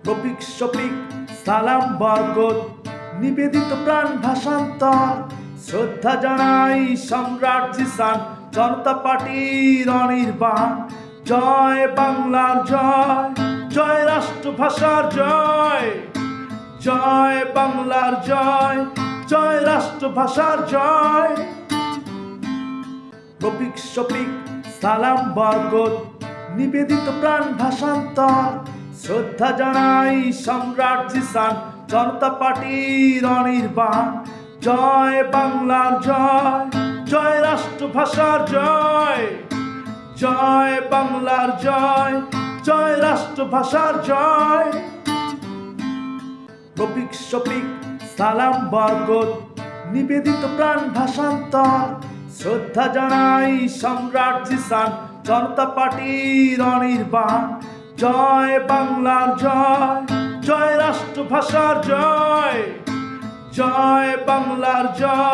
রফিক শফিক সালাম বরকত নিবেদিত প্রাণ ভাষান্তর শ্রদ্ধা জানাই সম্রাট জিসান জনতা পার্টির অনির্বাণ। জয় বাংলার জয়, জয় রাষ্ট্রভাষার জয়, জয় বাংলার জয়, জয় রাষ্ট্রভাষার জয়। রফিক শফিক সালাম বরকত নিবেদিত প্রাণ ভাষান্তর শ্রদ্ধা জানাই সম্রাট জিসান জনতা পার্টির অনির্বাণ। জয় বাংলার জয়, জয় রাষ্ট্রভাষার জয়, জয় বাংলার জয়, জয় রাষ্ট্রভাষার জয়। রফিক শফিক সালাম বরকত নিবেদিত প্রাণ ভাষান্তর শ্রদ্ধা জানাই সম্রাট জিসান জনতা পার্টির অনির্বাণ। জয় বাংলার জয়, জয় রাষ্ট্রভাষার জয়, জয় বাংলার জয়।